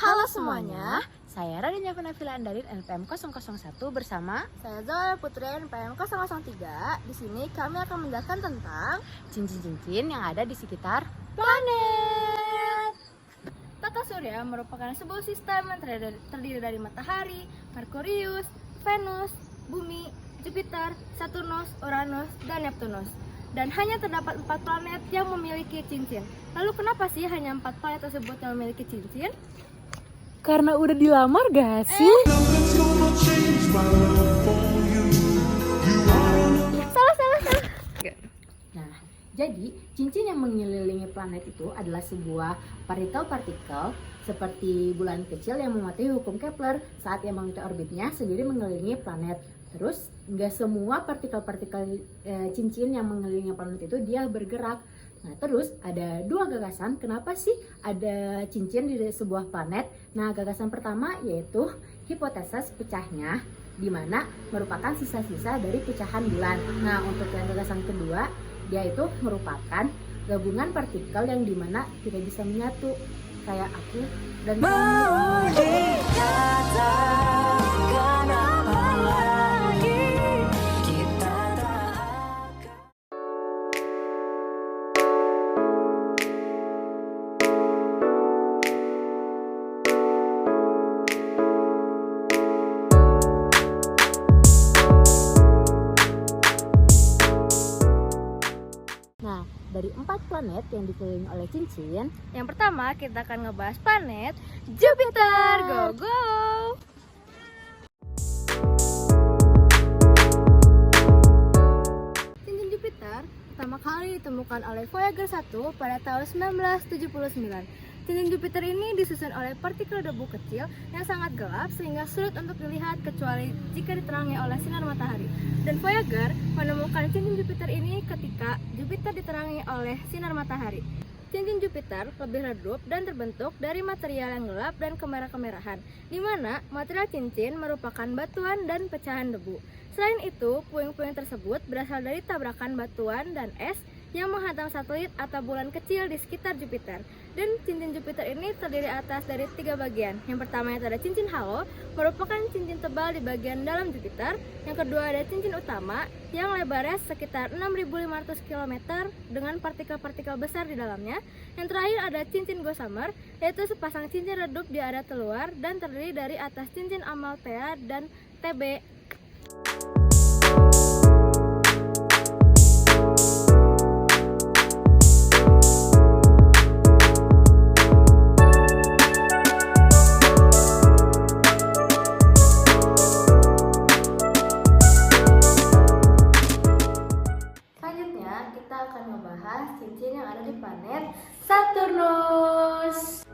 Halo semuanya, saya Raditya Nafila Andarin NPM 001 bersama saya Zoe Putri NPM 003. Di sini kami akan menjelaskan tentang cincin-cincin yang ada di sekitar planet. tata surya merupakan sebuah sistem yang terdiri dari matahari, Merkurius, Venus, Bumi, Jupiter, Saturnus, Uranus, dan Neptunus. Dan hanya terdapat 4 planet yang memiliki cincin. Lalu kenapa sih hanya 4 planet tersebut yang memiliki cincin? Karena udah dilamar gak sih? Salah. Nah, jadi cincin yang mengelilingi planet itu adalah sebuah partikel-partikel seperti bulan kecil yang mematuhi hukum Kepler saat ia mengikuti orbitnya sendiri mengelilingi planet. Terus, nggak semua partikel-partikel cincin yang mengelilingi planet itu dia bergerak. Nah, terus ada 2 gagasan kenapa sih ada cincin di sebuah planet. Nah, gagasan pertama yaitu hipotesis pecahnya, di mana merupakan sisa-sisa dari pecahan bulan. Nah, untuk yang gagasan kedua, dia itu merupakan gabungan partikel yang dimana tidak bisa menyatu, kayak aku dan kamu. Nah, dari 4 planet yang dikelilingi oleh cincin, Yang pertama kita akan ngebahas planet Jupiter. Go! Cincin Jupiter pertama kali ditemukan oleh Voyager 1 pada tahun 1979. Cincin Jupiter ini disusun oleh partikel debu kecil yang sangat gelap sehingga sulit untuk dilihat kecuali jika diterangi oleh sinar matahari. Dan Voyager menemukan cincin Jupiter ini ketika Jupiter diterangi oleh sinar matahari. Cincin Jupiter lebih redup dan terbentuk dari material yang gelap dan kemerah-kemerahan, di mana material cincin merupakan batuan dan pecahan debu. Selain itu, puing-puing tersebut berasal dari tabrakan batuan dan es yang menghantam satelit atau bulan kecil di sekitar Jupiter. Dan cincin Jupiter ini terdiri atas dari 3 bagian. Yang pertama itu ada cincin halo, merupakan cincin tebal di bagian dalam Jupiter. Yang kedua ada cincin utama yang lebarnya sekitar 6.500 km dengan partikel-partikel besar di dalamnya. Yang terakhir ada cincin gossamer, yaitu sepasang cincin redup di area terluar dan terdiri dari atas cincin Amalthea dan TB. Selanjutnya kita akan membahas cincin yang ada di planet Saturnus.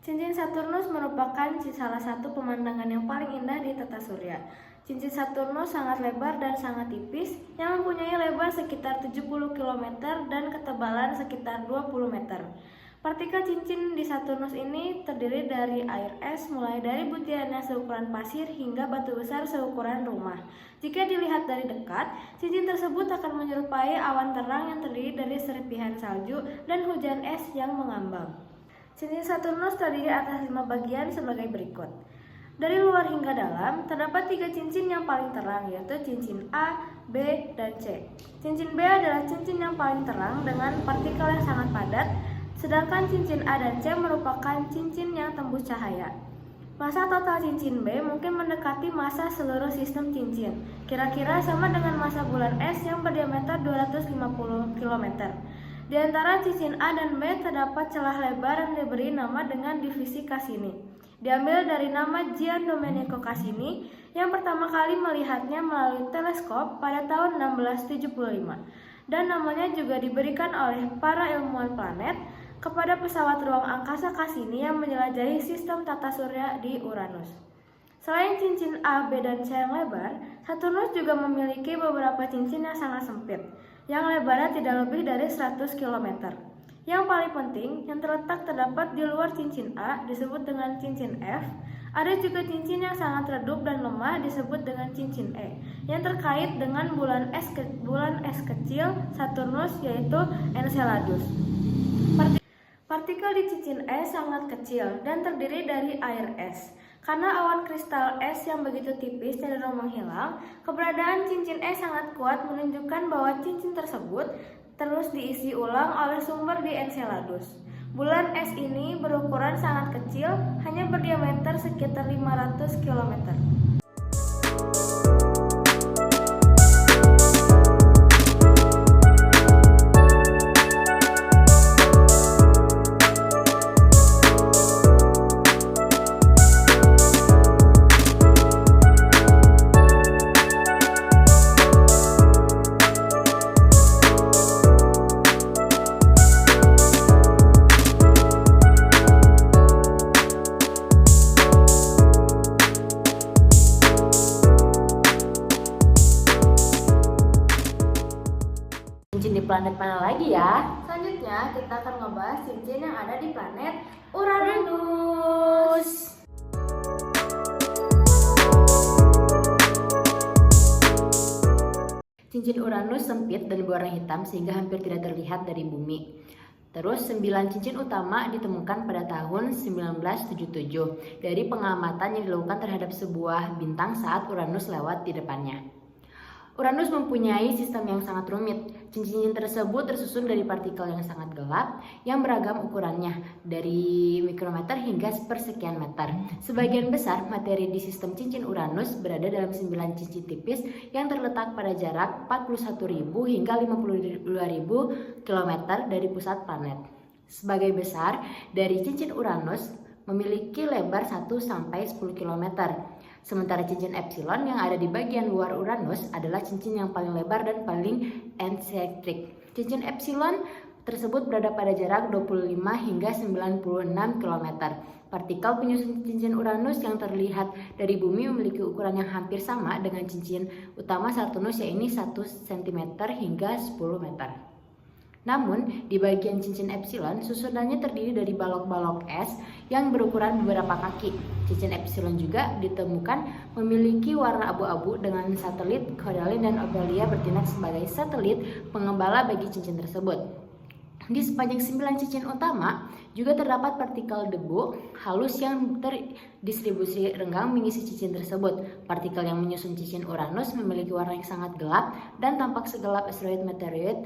Cincin Saturnus merupakan salah satu pemandangan yang paling indah di tata surya. Cincin Saturnus sangat lebar dan sangat tipis yang mempunyai lebar sekitar 70 km dan ketebalan sekitar 20 meter. Partikel cincin di Saturnus ini terdiri dari air es mulai dari butirannya seukuran pasir hingga batu besar seukuran rumah. Jika dilihat dari dekat, cincin tersebut akan menyerupai awan terang yang terdiri dari serpihan salju dan hujan es yang mengambang. Cincin Saturnus terdiri atas 5 bagian sebagai berikut. Dari luar hingga dalam, terdapat 3 cincin yang paling terang, yaitu cincin A, B, dan C. Cincin B adalah cincin yang paling terang dengan partikel yang sangat padat, sedangkan cincin A dan C merupakan cincin yang tembus cahaya. Massa total cincin B mungkin mendekati massa seluruh sistem cincin, kira-kira sama dengan massa bulan es yang berdiameter 250 km. Di antara cincin A dan B terdapat celah lebar yang diberi nama dengan divisi Cassini. Diambil dari nama Gian Domenico Cassini yang pertama kali melihatnya melalui teleskop pada tahun 1675. Dan namanya juga diberikan oleh para ilmuwan planet kepada pesawat ruang angkasa Cassini yang menjelajahi sistem tata surya di Uranus. Selain cincin A, B, dan C yang lebar, Saturnus juga memiliki beberapa cincin yang sangat sempit, yang lebarnya tidak lebih dari 100 km. Yang paling penting, yang terdapat di luar cincin A disebut dengan cincin F. Ada juga cincin yang sangat redup dan lemah disebut dengan cincin E, yang terkait dengan bulan es kecil Saturnus yaitu Enceladus. Partikel di cincin es sangat kecil dan terdiri dari air es. Karena awan kristal es yang begitu tipis cenderung menghilang, keberadaan cincin es sangat kuat menunjukkan bahwa cincin tersebut terus diisi ulang oleh sumber di Enceladus. Bulan es ini berukuran sangat kecil, hanya berdiameter sekitar 500 km. Cincin di planet mana lagi ya? Selanjutnya kita akan ngebahas cincin yang ada di planet Uranus. Cincin Uranus sempit dan berwarna hitam sehingga hampir tidak terlihat dari bumi. Terus 9 cincin utama ditemukan pada tahun 1977 dari pengamatan yang dilakukan terhadap sebuah bintang saat Uranus lewat di depannya. Uranus mempunyai sistem yang sangat rumit. Cincin tersebut tersusun dari partikel yang sangat gelap yang beragam ukurannya, dari mikrometer hingga persekian meter. Sebagian besar materi di sistem cincin Uranus berada dalam 9 cincin tipis yang terletak pada jarak 41.000 hingga 52.000 km dari pusat planet. Sebagai besar dari cincin Uranus memiliki lebar 1 sampai 10 km. Sementara cincin Epsilon yang ada di bagian luar Uranus adalah cincin yang paling lebar dan paling eksentrik. Cincin Epsilon tersebut berada pada jarak 25 hingga 96 km. Partikel penyusun cincin Uranus yang terlihat dari bumi memiliki ukuran yang hampir sama dengan cincin utama Saturnus, yaitu 1 cm hingga 10 meter. Namun, di bagian cincin Epsilon, susunannya terdiri dari balok-balok es yang berukuran beberapa kaki. Cincin Epsilon juga ditemukan memiliki warna abu-abu dengan satelit Caudalin dan Ophelia bertindak sebagai satelit pengembala bagi cincin tersebut. Di sepanjang 9 cincin utama juga terdapat partikel debu halus yang terdistribusi renggang mengisi cincin tersebut. Partikel yang menyusun cincin Uranus memiliki warna yang sangat gelap dan tampak segelap asteroid meteoroid.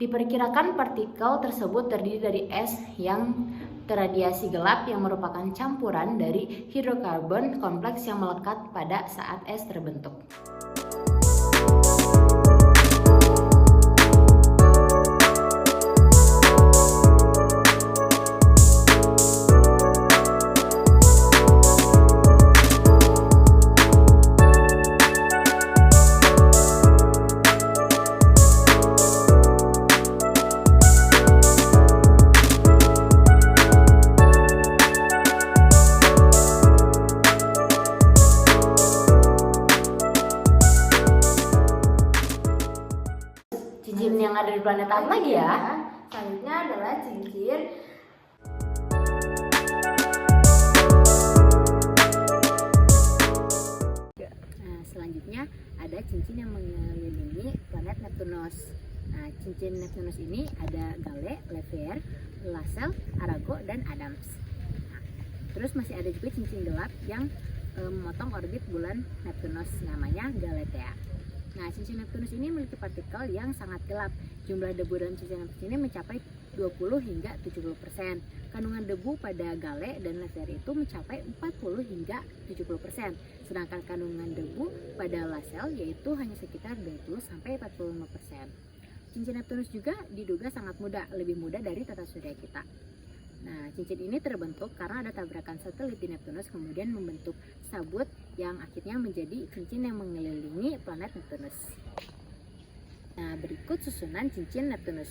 Diperkirakan partikel tersebut terdiri dari es yang terradiasi gelap yang merupakan campuran dari hidrokarbon kompleks yang melekat pada saat es terbentuk. Cincin yang ada di planet apa lagi ya? Selanjutnya adalah cincin Selanjutnya ada cincin yang mengelilingi planet Neptunus. Nah, cincin Neptunus ini ada Gale, Levier, Lassell, Arago, dan Adams. Nah, terus masih ada juga cincin gelap yang memotong orbit bulan Neptunus, namanya Galatea. Nah, cincin Neptunus ini memiliki partikel yang sangat gelap. Jumlah debu dalam cincin Neptunus ini mencapai 20 hingga 70%. Kandungan debu pada Gale dan Levier itu mencapai 40 hingga 70%. Sedangkan kandungan debu pada Lassell yaitu hanya sekitar 20 sampai 45%. Cincin Neptunus juga diduga sangat muda, lebih muda dari tata surya kita. Nah, cincin ini terbentuk karena ada tabrakan satelit di Neptunus kemudian membentuk sabut yang akhirnya menjadi cincin yang mengelilingi planet Neptunus. Nah, berikut susunan cincin Neptunus.